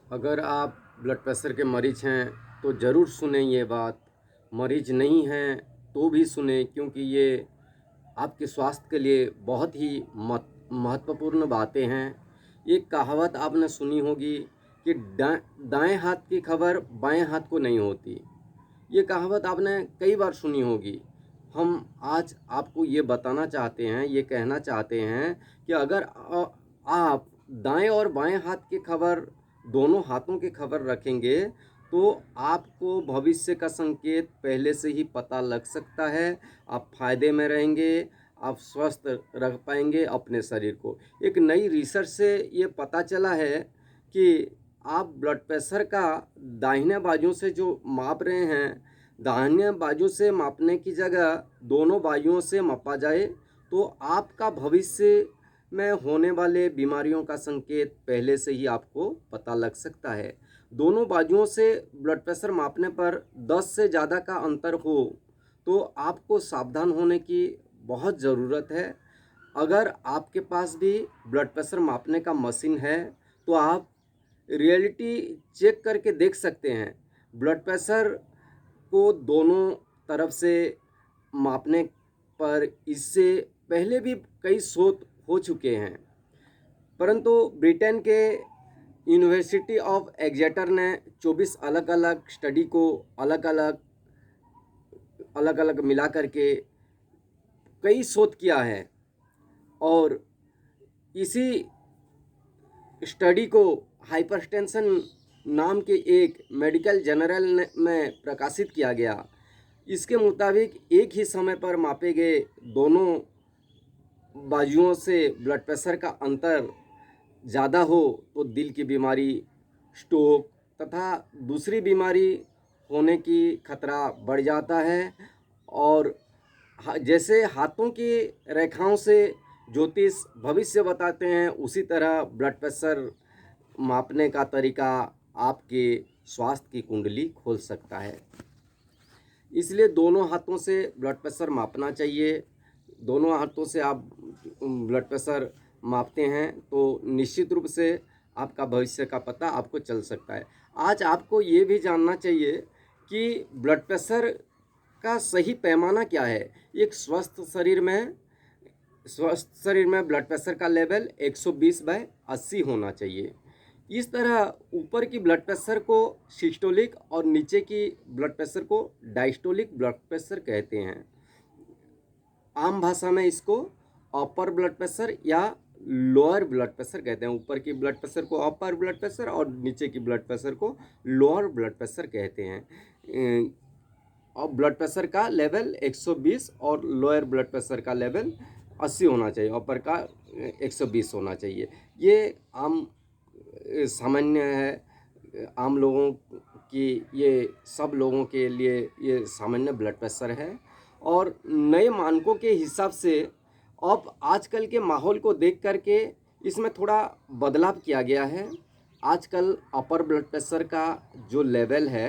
अगर आप blood pressure के मरीज हैं तो ज़रूर सुनें ये बात। मरीज नहीं हैं तो भी सुनें, क्योंकि ये आपके स्वास्थ्य के लिए बहुत ही महत्वपूर्ण बातें हैं। एक कहावत आपने सुनी होगी कि दाएं हाथ की खबर बाएं हाथ को नहीं होती। ये कहावत आपने कई बार सुनी होगी। हम आज आपको ये बताना चाहते हैं, ये कहना चाहते हैं कि अगर आप दाएं और बाएं हाथ की खबर, दोनों हाथों की खबर रखेंगे तो आपको भविष्य का संकेत पहले से ही पता लग सकता है। आप फायदे में रहेंगे, आप स्वस्थ रख पाएंगे अपने शरीर को। एक नई रिसर्च से ये पता चला है कि आप ब्लड प्रेशर का दाहिने बाजू से जो माप रहे हैं, दाहिने बाजू से मापने की जगह दोनों बाजुओं से मापा जाए तो आपका भविष्य में होने वाले बीमारियों का संकेत पहले से ही आपको पता लग सकता है। दोनों बाजुओं से ब्लड प्रेशर मापने पर 10 से ज़्यादा का अंतर हो तो आपको सावधान होने की बहुत ज़रूरत है। अगर आपके पास भी ब्लड प्रेशर मापने का मशीन है तो आप रियलिटी चेक करके देख सकते हैं। ब्लड प्रेशर को दोनों तरफ से मापने पर इससे पहले भी कई शोध हो चुके हैं, परंतु ब्रिटेन के यूनिवर्सिटी ऑफ एक्सेटर ने 24 अलग अलग स्टडी को अलग अलग मिला करके कई शोध किया है, और इसी स्टडी को हाइपरटेंशन नाम के एक मेडिकल जर्नल में प्रकाशित किया गया। इसके मुताबिक एक ही समय पर मापे गए दोनों बाजुओं से ब्लड प्रेशर का अंतर ज़्यादा हो तो दिल की बीमारी, स्ट्रोक तथा दूसरी बीमारी होने की खतरा बढ़ जाता है। और जैसे हाथों की रेखाओं से ज्योतिष भविष्य बताते हैं, उसी तरह ब्लड प्रेशर मापने का तरीका आपके स्वास्थ्य की कुंडली खोल सकता है। इसलिए दोनों हाथों से ब्लड प्रेशर मापना चाहिए। दोनों हाथों से आप ब्लड प्रेशर मापते हैं तो निश्चित रूप से आपका भविष्य का पता आपको चल सकता है। आज आपको ये भी जानना चाहिए कि ब्लड प्रेशर का सही पैमाना क्या है। एक स्वस्थ शरीर में ब्लड प्रेशर का लेवल 120/80 होना चाहिए। इस तरह ऊपर की ब्लड प्रेशर को सिस्टोलिक और नीचे की ब्लड प्रेशर को डायस्टोलिक ब्लड प्रेशर कहते हैं। आम भाषा में इसको अपर ब्लड प्रेशर या लोअर ब्लड प्रेशर कहते हैं। ऊपर की ब्लड प्रेशर को अपर ब्लड प्रेशर और नीचे की ब्लड प्रेशर को लोअर ब्लड प्रेशर कहते हैं। और ब्लड प्रेशर का लेवल 120 और लोअर ब्लड प्रेशर का लेवल 80 होना चाहिए, अपर का 120 होना चाहिए। ये आम सामान्य है, आम लोगों की, ये सब लोगों के लिए ये सामान्य ब्लड प्रेशर है। और नए मानकों के हिसाब से अब आजकल के माहौल को देख करके इसमें थोड़ा बदलाव किया गया है। आजकल अपर ब्लड प्रेशर का जो लेवल है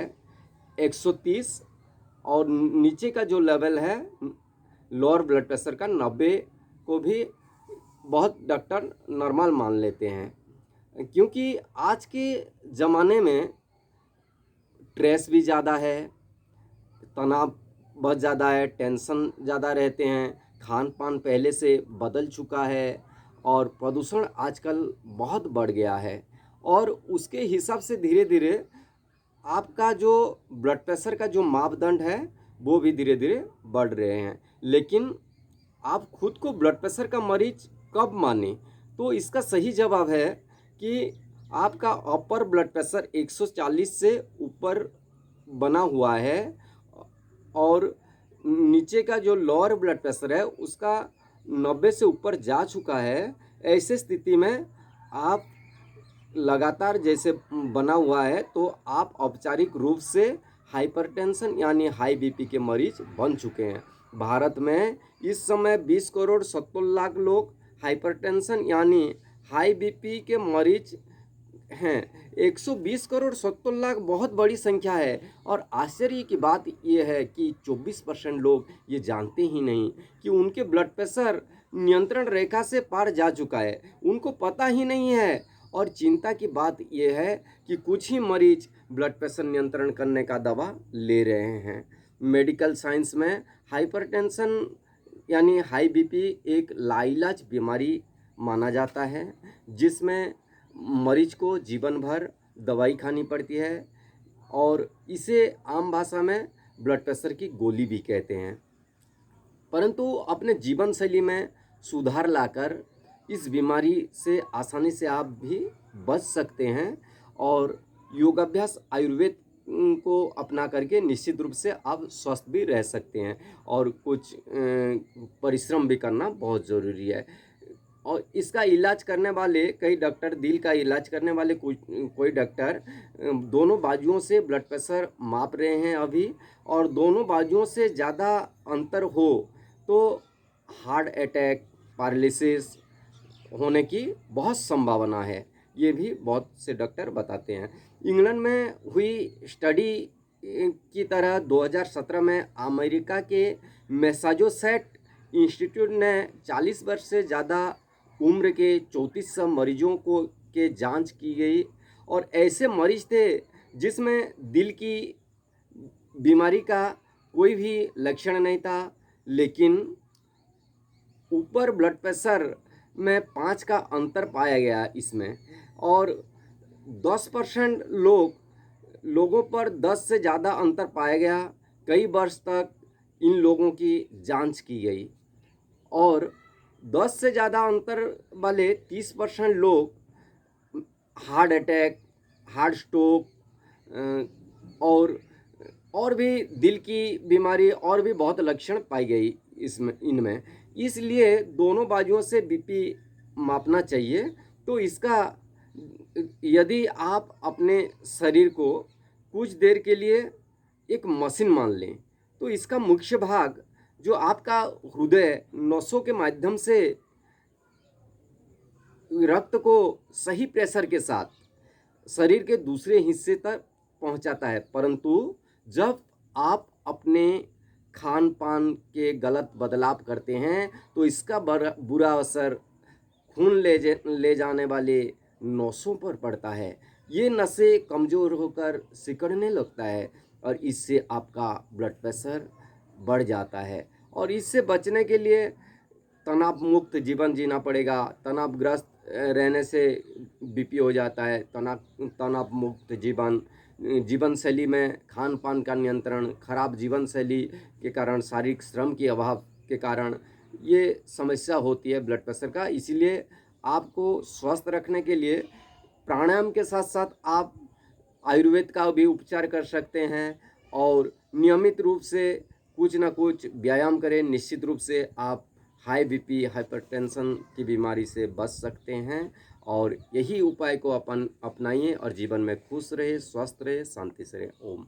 130 और नीचे का जो लेवल है लोअर ब्लड प्रेशर का 90 को भी बहुत डॉक्टर नॉर्मल मान लेते हैं, क्योंकि आज के ज़माने में स्ट्रेस भी ज़्यादा है, तनाव बहुत ज़्यादा है, टेंशन ज़्यादा रहते हैं, खान पान पहले से बदल चुका है और प्रदूषण आजकल बहुत बढ़ गया है। और उसके हिसाब से धीरे धीरे आपका जो ब्लड प्रेशर का जो मापदंड है वो भी धीरे धीरे बढ़ रहे हैं। लेकिन आप खुद को ब्लड प्रेशर का मरीज कब माने, तो इसका सही जवाब है कि आपका अपर ब्लड प्रेशर 140 से ऊपर बना हुआ है और नीचे का जो लोअर ब्लड प्रेशर है उसका 90 से ऊपर जा चुका है। ऐसे स्थिति में आप लगातार जैसे बना हुआ है तो आप औपचारिक रूप से हाइपरटेंशन यानी हाई बीपी के मरीज बन चुके हैं। भारत में इस समय 20 करोड़ 70 लाख लोग हाइपरटेंशन यानी हाई बीपी के मरीज हैं। 120 करोड़ 70 लाख बहुत बड़ी संख्या है। और आश्चर्य की बात यह है कि 24% लोग ये जानते ही नहीं कि उनके ब्लड प्रेशर नियंत्रण रेखा से पार जा चुका है, उनको पता ही नहीं है। और चिंता की बात यह है कि कुछ ही मरीज ब्लड प्रेशर नियंत्रण करने का दवा ले रहे हैं। मेडिकल साइंस में हाइपरटेंशन यानी हाई बीपी एक लाइलाज बीमारी माना जाता है, जिसमें मरीज को जीवन भर दवाई खानी पड़ती है और इसे आम भाषा में ब्लड प्रेशर की गोली भी कहते हैं। परंतु अपने जीवन शैली में सुधार लाकर इस बीमारी से आसानी से आप भी बच सकते हैं और योगाभ्यास आयुर्वेद को अपना करके निश्चित रूप से आप स्वस्थ भी रह सकते हैं और कुछ परिश्रम भी करना बहुत ज़रूरी है। और इसका इलाज करने वाले कई डॉक्टर, दिल का इलाज करने वाले कोई डॉक्टर दोनों बाजुओं से ब्लड प्रेशर माप रहे हैं अभी, और दोनों बाजुओं से ज़्यादा अंतर हो तो हार्ट अटैक, पैरालिसिस होने की बहुत संभावना है, ये भी बहुत से डॉक्टर बताते हैं। इंग्लैंड में हुई स्टडी की तरह 2017 में अमेरिका के मैसाचुसेट्स इंस्टीट्यूट ने 40 वर्ष से ज़्यादा उम्र के 3400 मरीजों को के जांच की गई और ऐसे मरीज थे जिसमें दिल की बीमारी का कोई भी लक्षण नहीं था, लेकिन ऊपर ब्लड प्रेशर में 5 का अंतर पाया गया इसमें, और 10% लोगों पर 10 से ज़्यादा अंतर पाया गया। कई वर्ष तक इन लोगों की जांच की गई और 10 से ज़्यादा अंतर वाले 30% लोग हार्ट अटैक, हार्ट स्ट्रोक और भी दिल की बीमारी और भी बहुत लक्षण पाई गई इनमें। इसलिए दोनों बाजुओं से बीपी मापना चाहिए। तो इसका यदि आप अपने शरीर को कुछ देर के लिए एक मशीन मान लें तो इसका मुख्य भाग जो आपका हृदय नसों के माध्यम से रक्त को सही प्रेशर के साथ शरीर के दूसरे हिस्से तक पहुंचाता है, परंतु जब आप अपने खान पान के गलत बदलाव करते हैं तो इसका बुरा असर खून ले जाने वाले नसों पर पड़ता है। ये नसें कमज़ोर होकर सिकुड़ने लगता है और इससे आपका ब्लड प्रेशर बढ़ जाता है। और इससे बचने के लिए तनाव मुक्त जीवन जीना पड़ेगा। तनावग्रस्त रहने से बीपी हो जाता है। तनाव मुक्त जीवन शैली में खान पान का नियंत्रण, खराब जीवन शैली के कारण, शारीरिक श्रम के अभाव के कारण ये समस्या होती है ब्लड प्रेशर का। इसीलिए आपको स्वस्थ रखने के लिए प्राणायाम के साथ साथ आप आयुर्वेद का भी उपचार कर सकते हैं और नियमित रूप से कुछ ना कुछ व्यायाम करें। निश्चित रूप से आप हाई बीपी, हाइपरटेंशन की बीमारी से बच सकते हैं और यही उपाय को अपनाइए और जीवन में खुश रहे, स्वस्थ रहे, शांति से रहे। ओम।